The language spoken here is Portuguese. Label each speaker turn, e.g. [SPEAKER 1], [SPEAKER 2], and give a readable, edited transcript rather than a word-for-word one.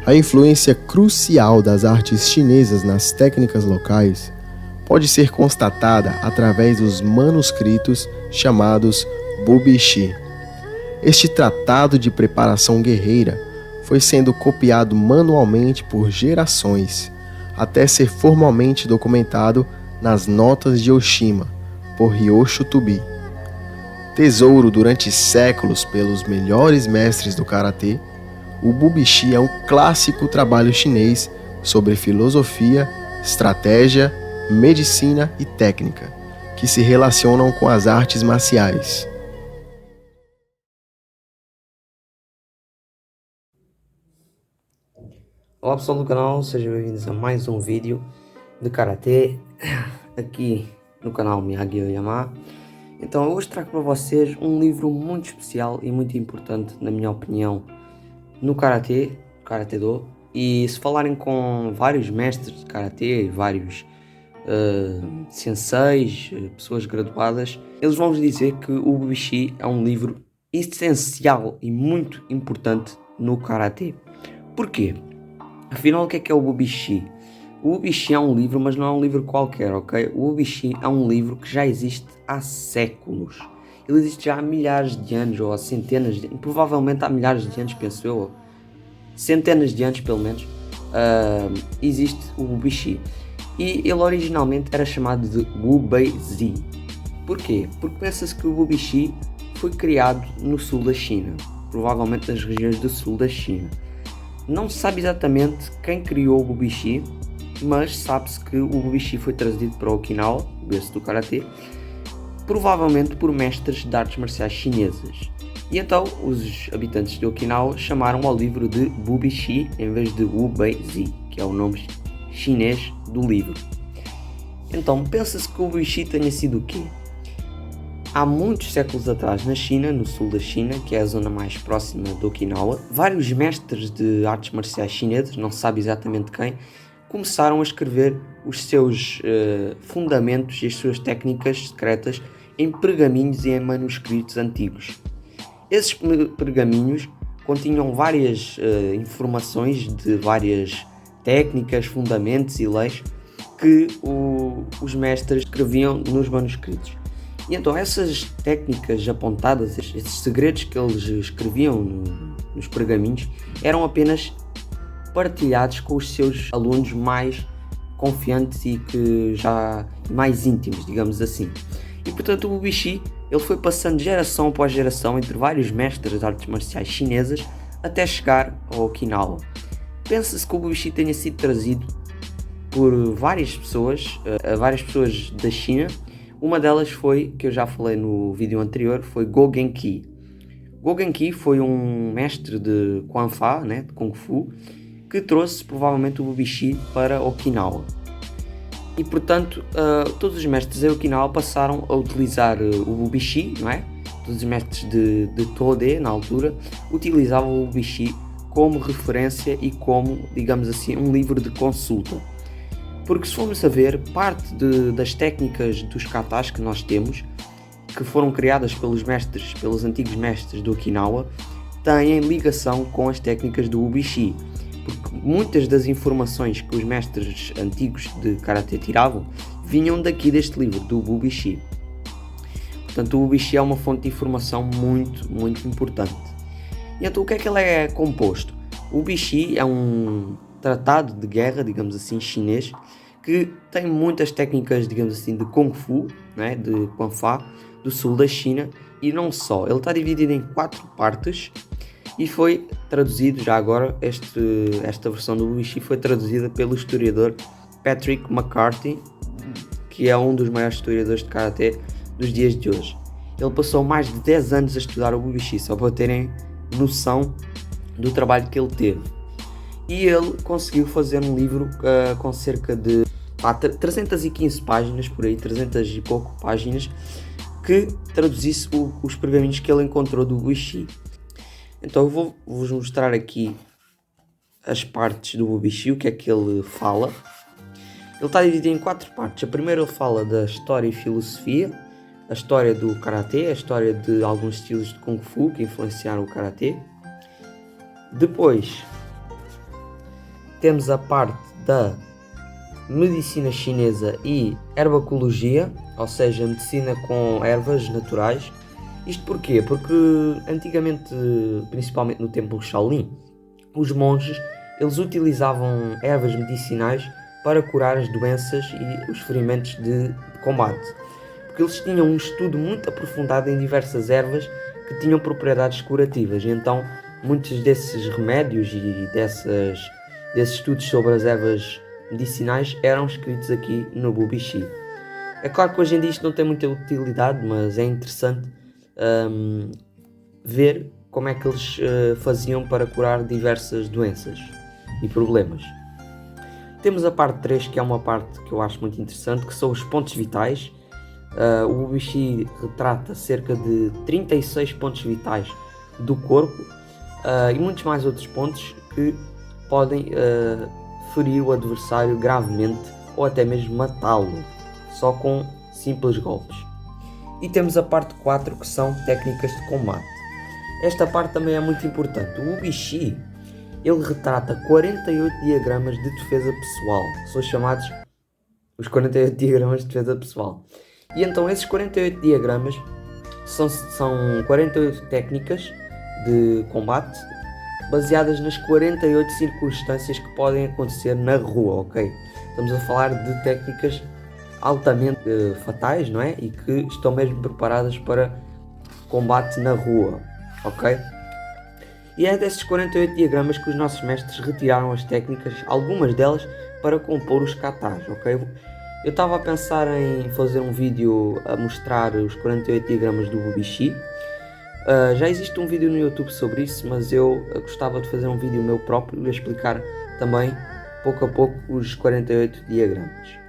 [SPEAKER 1] A influência crucial das artes chinesas nas técnicas locais pode ser constatada através dos manuscritos chamados Bubishi. Este tratado de preparação guerreira foi sendo copiado manualmente por gerações, até ser formalmente documentado nas Notas de Oshima, por Ryosho Tubi. Tesouro durante séculos pelos melhores mestres do karatê, o Bubishi é um clássico trabalho chinês sobre filosofia, estratégia, medicina e técnica, que se relacionam com as artes marciais.
[SPEAKER 2] Olá pessoal do canal, sejam bem-vindos a mais um vídeo de Karatê aqui no canal Miyagi Oyama. Então eu hoje trago para vocês um livro muito especial e muito importante, na minha opinião, no Karatê, Karate Do. E se falarem com vários mestres de Karatê, vários senseis, pessoas graduadas, eles vão vos dizer que o Bubishi é um livro essencial e muito importante no Karatê. Porquê? Afinal, o que é o Bubishi? O Bubishi é um livro, mas não é um livro qualquer, ok? O Bubishi é um livro que já existe há séculos. Ele existe já há milhares de anos, ou há centenas de anos, provavelmente há milhares de anos, penso eu, centenas de anos pelo menos, existe o Bubishi. E ele originalmente era chamado de Wu Bei Zi. Porquê? Porque pensa-se que o Bubishi foi criado no sul da China, provavelmente nas regiões do sul da China. Não se sabe exatamente quem criou o Bubishi, mas sabe-se que o Bubishi foi trazido para Okinawa, o berço do Karatê, provavelmente por mestres de artes marciais chinesas. E então os habitantes de Okinawa chamaram ao livro de Bubishi em vez de Wu Bei Zi, que é o nome chinês do livro. Então pensa-se que o Bubishi tenha sido o quê? Há muitos séculos atrás, na China, no sul da China, que é a zona mais próxima de Okinawa, vários mestres de artes marciais chineses, não se sabe exatamente quem, começaram a escrever os seus fundamentos e as suas técnicas secretas em pergaminhos e em manuscritos antigos. Esses pergaminhos continham várias informações de várias técnicas, fundamentos e leis que os mestres escreviam nos manuscritos. E então essas técnicas apontadas, esses segredos que eles escreviam nos pergaminhos, eram apenas partilhados com os seus alunos mais confiantes e que já mais íntimos, digamos assim. E portanto o Bubishi ele foi passando geração após geração entre vários mestres de artes marciais chinesas até chegar ao Okinawa. Pensa-se que o Bubishi tenha sido trazido por várias pessoas da China. Uma delas foi, que eu já falei no vídeo anterior, foi Go Genki. Go Genki foi um mestre de Quan Fa, né, de Kung Fu, que trouxe provavelmente o Bubishi para Okinawa. E portanto, todos os mestres de Okinawa passaram a utilizar o Bubishi, não é? Todos os mestres de Tode, na altura, utilizavam o Bubishi como referência e como, digamos assim, um livro de consulta. Porque se formos a ver, parte das técnicas dos katas que nós temos, que foram criadas pelos antigos mestres do Okinawa, têm ligação com as técnicas do Bubishi. Porque muitas das informações que os mestres antigos de Karatê tiravam, vinham daqui deste livro, do Bubishi. Portanto, o Bubishi é uma fonte de informação muito, muito importante. E então, o que é que ele é composto? O Bubishi é um tratado de guerra, digamos assim, chinês, que tem muitas técnicas, digamos assim, de Kung Fu, né, de Quan Fa, do sul da China, e não só. Ele está dividido em 4 partes e foi traduzido, já agora, esta versão do Bubishi foi traduzida pelo historiador Patrick McCarthy, que é um dos maiores historiadores de Karatê dos dias de hoje. Ele passou mais de 10 anos a estudar o Bubishi, só para terem noção do trabalho que ele teve. E ele conseguiu fazer um livro com cerca de 315 páginas, por aí, 300 e pouco páginas, que traduzisse os pergaminhos que ele encontrou do Bubishi. Então eu vou-vos mostrar aqui as partes do Bubishi, o que é que ele fala. Ele está dividido em 4 partes. A primeira ele fala da história e filosofia, a história do Karatê, a história de alguns estilos de Kung Fu que influenciaram o Karatê. Depois temos a parte da medicina chinesa e herbacologia, ou seja, medicina com ervas naturais. Isto porquê? Porque antigamente, principalmente no templo Shaolin, os monges eles utilizavam ervas medicinais para curar as doenças e os ferimentos de combate. Porque eles tinham um estudo muito aprofundado em diversas ervas que tinham propriedades curativas. E então muitos desses remédios e desses estudos sobre as ervas medicinais eram escritos aqui no Bubishi. É claro que hoje em dia isto não tem muita utilidade, mas é interessante ver como é que eles faziam para curar diversas doenças e problemas. Temos a parte 3, que é uma parte que eu acho muito interessante, que são os pontos vitais. O Bubishi retrata cerca de 36 pontos vitais do corpo e muitos mais outros pontos que podem ferir o adversário gravemente ou até mesmo matá-lo, só com simples golpes. E temos a parte 4, que são técnicas de combate. Esta parte também é muito importante. O Bubishi, ele retrata 48 diagramas de defesa pessoal, são chamados os 48 diagramas de defesa pessoal. E então esses 48 diagramas são 48 técnicas de combate baseadas nas 48 circunstâncias que podem acontecer na rua, ok? Estamos a falar de técnicas altamente fatais, não é? E que estão mesmo preparadas para combate na rua, ok? E é desses 48 diagramas que os nossos mestres retiraram as técnicas, algumas delas, para compor os katas, ok? Eu estava a pensar em fazer um vídeo a mostrar os 48 diagramas do Bubishi. Já existe um vídeo no YouTube sobre isso, mas eu gostava de fazer um vídeo meu próprio e explicar também, pouco a pouco, os 48 diagramas.